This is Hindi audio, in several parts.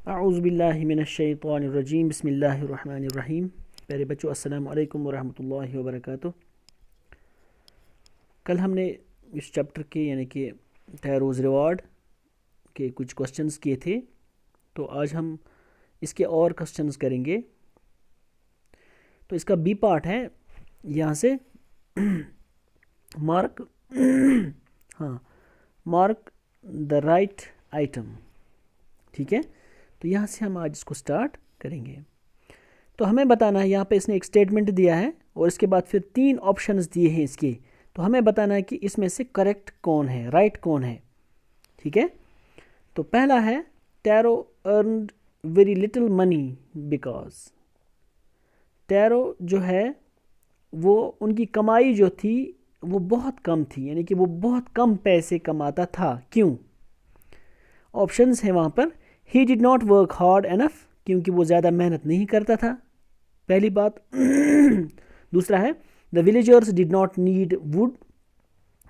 अऊज़ुबिल्लाहि मिनश्शैतानिर्रजीम बिस्मिल्लाहिर्रहमानिर्रहीम। प्यारे बच्चों, अस्सलामु अलैकुम वरहमतुल्लाहि वबरकातुह। कल हमने इस चैप्टर के यानी कि टैरोज़ रिवार्ड के कुछ क्वेश्चंस किए थे, तो आज हम इसके और क्वेश्चंस करेंगे। तो इसका बी पार्ट है, यहाँ से मार्क हाँ मार्क द राइट आइटम। ठीक है, तो यहाँ से हम आज इसको स्टार्ट करेंगे। तो हमें बताना है, यहाँ पे इसने एक स्टेटमेंट दिया है और इसके बाद फिर 3 ऑप्शंस दिए हैं इसके। तो हमें बताना है कि इसमें से करेक्ट कौन है, राइट कौन है। ठीक है, तो पहला है tarot earned very little money because. Tarot जो है वो उनकी कमाई जो थी वो बहुत कम थी, यानी कि वो बहुत कम पैसे कमाता था। क्यों? ऑप्शंस है वहाँ पर। He did not work hard enough, क्योंकि वो ज़्यादा मेहनत नहीं करता था, पहली बात। दूसरा है the villagers did not need would,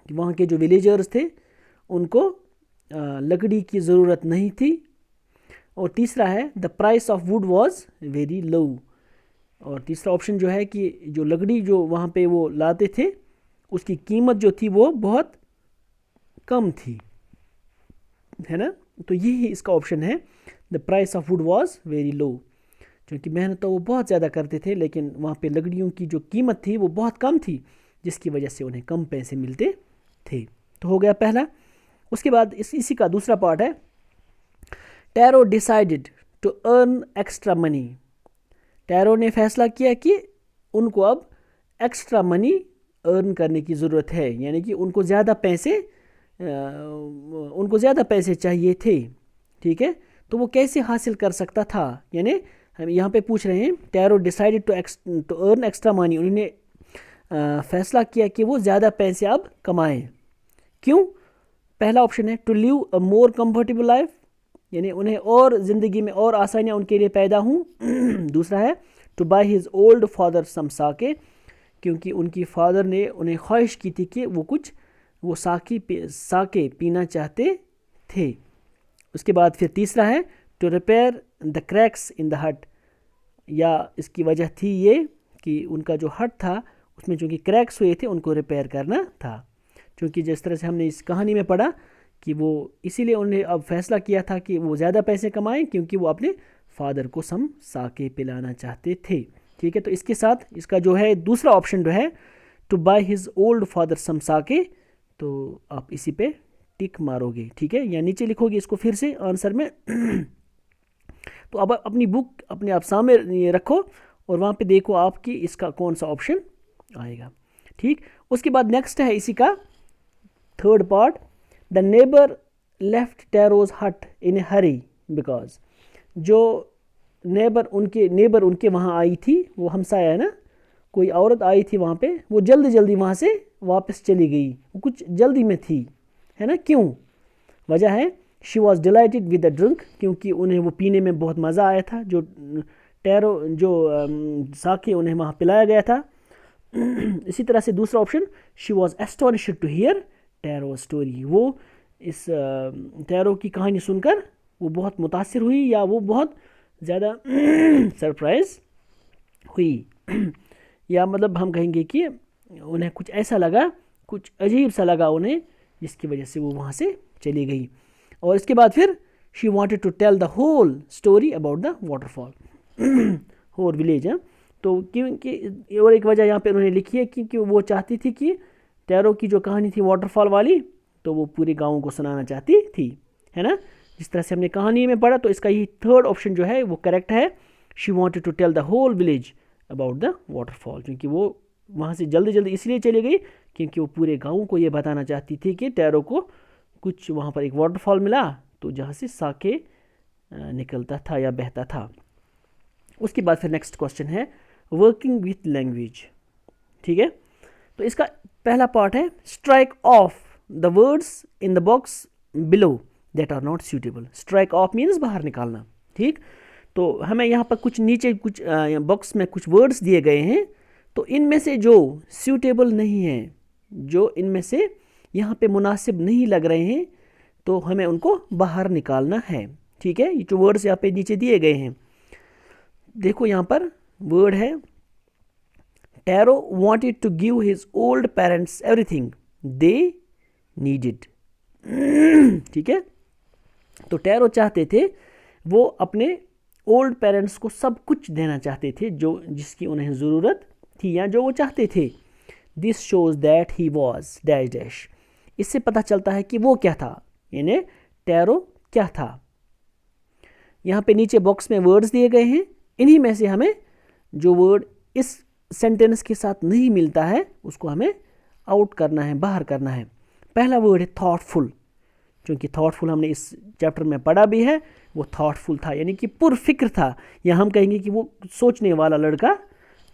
वहाँ के जो विलेजर्स थे उनको लकड़ी की ज़रूरत नहीं थी। और तीसरा है the price of would was very low. और तीसरा ऑप्शन जो है कि जो लकड़ी जो वहाँ पे वो लाते थे उसकी कीमत जो थी वो बहुत कम थी, है ना। तो यही इसका ऑप्शन है, the price of would was very low, क्योंकि मेहनत तो वो बहुत ज़्यादा करते थे लेकिन वहाँ पे लकड़ियों की जो कीमत थी वो बहुत कम थी, जिसकी वजह से उन्हें कम पैसे मिलते थे। तो हो गया पहला। उसके बाद इसी का दूसरा पार्ट है Taro decided to earn extra money. Taro ने फैसला किया कि उनको अब एक्स्ट्रा मनी अर्न करने की ज़रूरत है, यानी कि उनको ज़्यादा पैसे चाहिए थे। ठीक है, तो वो कैसे हासिल कर सकता था, यानी हम यहाँ पे पूछ रहे हैं Taro decided to earn extra money. उन्होंने फैसला किया कि वो ज़्यादा पैसे अब कमाएं। क्यों? पहला ऑप्शन है to live a more comfortable life, यानी उन्हें और ज़िंदगी में और आसानियाँ उनके लिए पैदा हों। दूसरा है to buy his old father some sake, क्योंकि उनकी फादर ने उन्हें ख्वाहिश की थी कि वो साके पीना चाहते थे। उसके बाद फिर तीसरा है to repair the cracks in the hut, या इसकी वजह थी ये कि उनका जो हट था उसमें चूँकि क्रैक्स हुए थे उनको रिपेयर करना था। क्योंकि जिस तरह से हमने इस कहानी में पढ़ा कि वो इसीलिए उन्हें अब फैसला किया था कि वो ज़्यादा पैसे कमाएं, क्योंकि वो अपने फादर को सम साके पिलाना चाहते थे। ठीक है, तो इसके साथ इसका जो है दूसरा ऑप्शन जो है to buy his old father some sake, तो आप इसी पे टिक मारोगे। ठीक है, या नीचे लिखोगे इसको फिर से आंसर में। तो अब अपनी बुक अपने आप सामने रखो और वहाँ पे देखो आपकी इसका कौन सा ऑप्शन आएगा। ठीक, उसके बाद नेक्स्ट है इसी का third part, the neighbour left Taro's हट इन ए हरी बिकॉज। जो नेबर उनके वहाँ आई थी, वो हमसाया है ना, कोई औरत आई थी वहाँ पे, वो जल्दी जल्दी वहाँ से वापस चली गई, वो कुछ जल्दी में थी, है ना। क्यों? वजह है she was dilated with the drink, क्योंकि उन्हें वो पीने में बहुत मज़ा आया था, जो साके उन्हें वहाँ पिलाया गया था। इसी तरह से दूसरा option she was astonished to hear Taro story, वो इस टैरो की कहानी सुनकर वो बहुत मुतासिर हुई या वो बहुत ज़्यादा सरप्राइज हुई। या मतलब हम कहेंगे कि उन्हें कुछ ऐसा लगा, कुछ अजीब सा लगा उन्हें, जिसकी वजह से वो वहाँ से चली गई। और इसके बाद फिर she wanted to tell the whole story about the waterfall whole village है। तो क्योंकि और एक वजह यहाँ पे उन्होंने लिखी है क्योंकि वो चाहती थी कि टैरो की जो कहानी थी वाटरफॉल वाली, तो वो पूरे गाँव को सुनाना चाहती थी, है ना। जिस तरह से हमने कहानी में पढ़ा, तो इसका ये थर्ड ऑप्शन जो है वो करेक्ट है। She wanted to tell the whole village about the waterfall, क्योंकि वो वहाँ से जल्दी जल्दी इसलिए चली गई क्योंकि वो पूरे गाँव को ये बताना चाहती थी कि टैरो को कुछ वहाँ पर एक वाटरफॉल मिला, तो जहाँ से साके निकलता था या बहता था। उसके बाद फिर नेक्स्ट क्वेश्चन है वर्किंग विथ लैंग्वेज। ठीक है, तो इसका पहला पार्ट है strike off the words in the box below that are not suitable. Strike off means बाहर निकालना। ठीक, तो हमें यहाँ पर कुछ नीचे कुछ बॉक्स में कुछ वर्ड्स दिए गए हैं, तो इनमें से जो सूटेबल नहीं है, जो इनमें से यहाँ पे मुनासिब नहीं लग रहे हैं, तो हमें उनको बाहर निकालना है। ठीक है, ये जो वर्ड्स यहाँ पे नीचे दिए गए हैं, देखो यहाँ पर वर्ड है Taro wanted to give his old parents everything they needed. ठीक है, तो टैरो चाहते थे, वो अपने ओल्ड पेरेंट्स को सब कुछ देना चाहते थे जो जिसकी उन्हें ज़रूरत थी या जो वो चाहते थे। This shows that he was dash dash, इससे पता चलता है कि वो क्या था, यानी टैरो क्या था। यहाँ पे नीचे बॉक्स में वर्ड्स दिए गए हैं, इन्हीं में से हमें जो वर्ड इस सेंटेंस के साथ नहीं मिलता है उसको हमें आउट करना है, बाहर करना है। पहला वर्ड है थॉटफुल, क्योंकि थॉटफुल हमने इस चैप्टर में पढ़ा भी है, वो थॉटफुल था यानी कि पुरफिक्र था, या हम कहेंगे कि वो सोचने वाला लड़का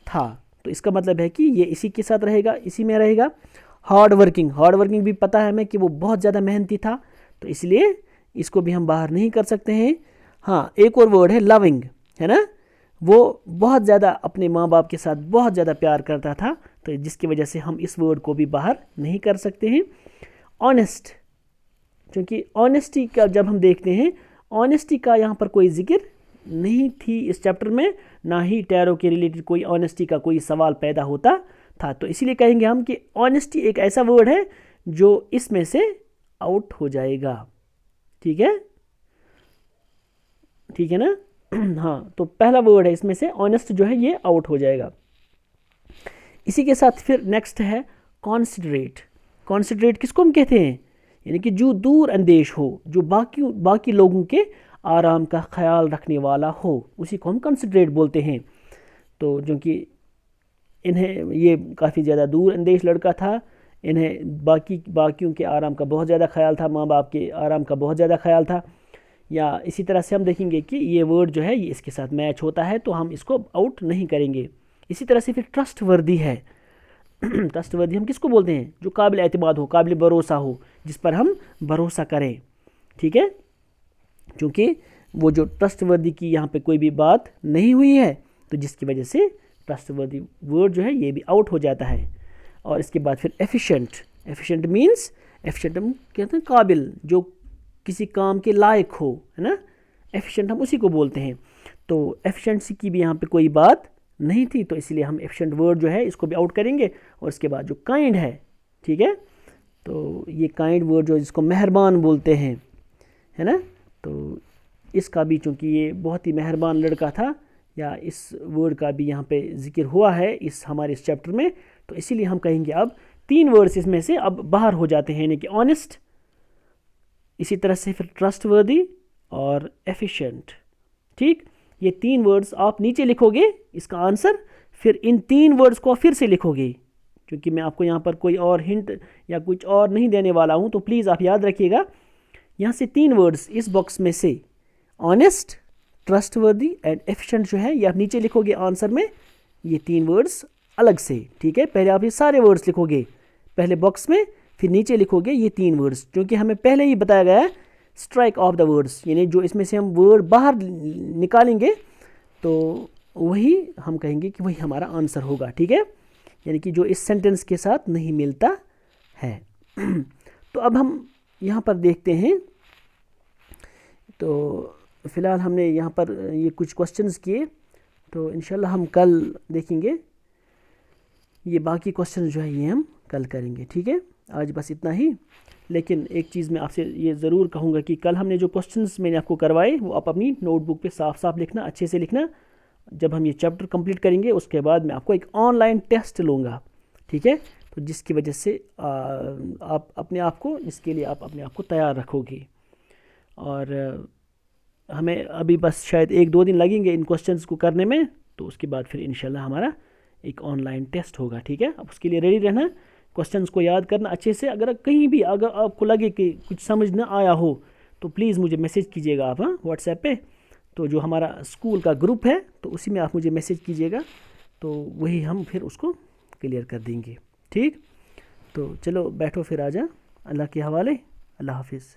था। तो इसका मतलब है कि ये इसी के साथ रहेगा, इसी में रहेगा। हार्ड वर्किंग भी पता है हमें कि वो बहुत ज़्यादा मेहनती था, तो इसलिए इसको भी हम बाहर नहीं कर सकते हैं। हाँ, एक और वर्ड है लविंग, है ना, वो बहुत ज़्यादा अपने माँ बाप के साथ बहुत ज़्यादा प्यार करता था, तो जिसकी वजह से हम इस वर्ड को भी बाहर नहीं कर सकते हैं। ऑनेस्ट, क्योंकि ऑनेस्टी का जब हम देखते हैं, ऑनेस्टी का यहाँ पर कोई जिक्र नहीं थी इस चैप्टर में, ना ही टैरो के रिलेटेड कोई ऑनेस्टी का कोई सवाल पैदा होता था, तो इसीलिए कहेंगे हम कि ऑनेस्टी एक ऐसा वर्ड है जो इसमें से आउट हो जाएगा। ठीक है, ठीक है ना। हाँ, तो पहला वर्ड है इसमें से ऑनेस्ट जो है ये आउट हो जाएगा। इसी के साथ फिर नेक्स्ट है कॉन्सिडरेट। कॉन्सिडरेट किसको हम कहते हैं, यानी कि जो दूर अंदेश हो, जो बाकी लोगों के आराम का ख्याल रखने वाला हो, उसी को हम कंसिडरेट बोलते हैं। तो जो कि इन्हें ये काफ़ी ज़्यादा दूर अंदेश लड़का था, इन्हें बाकियों के आराम का बहुत ज़्यादा ख्याल था, माँ बाप के आराम का बहुत ज़्यादा ख्याल था। या इसी तरह से हम देखेंगे कि ये वर्ड जो है ये इसके साथ मैच होता है, तो हम इसको आउट नहीं करेंगे। इसी तरह से फिर ट्रस्टवर्दी है। ट्रस्टवर्दी हम किसको बोलते हैं, जो काबिल एतमाद हो, काबिल भरोसा हो, जिस पर हम भरोसा करें। ठीक है, क्योंकि वो जो ट्रस्टवर्दी की यहाँ पे कोई भी बात नहीं हुई है, तो जिसकी वजह से ट्रस्टवर्दी वर्ड जो है ये भी आउट हो जाता है। और इसके बाद फिर एफिशिएंट। एफिशिएंट मीन्स, एफिशिएंट हम कहते हैं काबिल, जो किसी काम के लायक हो, है ना, एफिशिएंट हम उसी को बोलते हैं। तो एफिशिएंसी की भी यहाँ पे कोई बात नहीं थी, तो इसलिए हम एफिशिएंट वर्ड जो है इसको भी आउट करेंगे। और इसके बाद जो काइंड है, ठीक है, तो ये काइंड वर्ड जो जिसको मेहरबान बोलते हैं, है ना, तो इसका भी चूँकि ये बहुत ही मेहरबान लड़का था, या इस वर्ड का भी यहाँ पे जिक्र हुआ है हमारे इस चैप्टर में, तो इसीलिए हम कहेंगे अब 3 वर्ड्स इसमें से अब बाहर हो जाते हैं, यानी कि ऑनेस्ट, इसी तरह से फिर ट्रस्टवर्दी और एफिशिएंट। ठीक, ये 3 वर्ड्स आप नीचे लिखोगे इसका आंसर, फिर इन 3 वर्ड्स को फिर से लिखोगे, क्योंकि मैं आपको यहाँ पर कोई और हिंट या कुछ और नहीं देने वाला हूँ, तो प्लीज़ आप याद रखिएगा। यहाँ से 3 वर्ड्स इस बॉक्स में से ऑनेस्ट, ट्रस्टवर्दी एंड एफिशिएंट जो है ये आप नीचे लिखोगे आंसर में, ये 3 वर्ड्स अलग से। ठीक है, पहले आप ये सारे वर्ड्स लिखोगे पहले बॉक्स में, फिर नीचे लिखोगे ये 3 वर्ड्स, क्योंकि हमें पहले ही बताया गया है स्ट्राइक ऑफ द वर्ड्स, यानी जो इसमें से हम वर्ड बाहर निकालेंगे तो वही हम कहेंगे कि वही हमारा आंसर होगा। ठीक है, यानी कि जो इस सेंटेंस के साथ नहीं मिलता है। तो अब हम यहाँ पर देखते हैं, तो फ़िलहाल हमने यहाँ पर ये कुछ क्वेश्चंस किए, तो इंशाल्लाह हम कल देखेंगे ये बाकी क्वेश्चंस जो है ये हम कल करेंगे। ठीक है, आज बस इतना ही। लेकिन एक चीज़ मैं आपसे ये ज़रूर कहूँगा कि कल हमने जो क्वेश्चंस मैंने आपको करवाए वो आप अपनी नोटबुक पे साफ साफ लिखना, अच्छे से लिखना। जब हम ये चैप्टर कंप्लीट करेंगे उसके बाद मैं आपको एक ऑनलाइन टेस्ट लूँगा। ठीक है, तो जिसकी वजह से आप अपने आप को, इसके लिए आप अपने आप को तैयार रखोगे। और हमें अभी बस शायद 1-2 दिन लगेंगे इन क्वेश्चंस को करने में, तो उसके बाद फिर इंशाल्लाह हमारा एक ऑनलाइन टेस्ट होगा। ठीक है, अब उसके लिए रेडी रहना, क्वेश्चंस को याद करना अच्छे से। अगर कहीं भी अगर आपको लगे कि कुछ समझ ना आया हो तो प्लीज़ मुझे मैसेज कीजिएगा आप, हाँ, व्हाट्सएप पे। तो जो हमारा स्कूल का ग्रुप है तो उसी में आप मुझे मैसेज कीजिएगा, तो वही हम फिर उसको क्लियर कर देंगे। ठीक, तो चलो बैठो फिर, आजा, अल्लाह के हवाले, अल्लाह हाफिज़।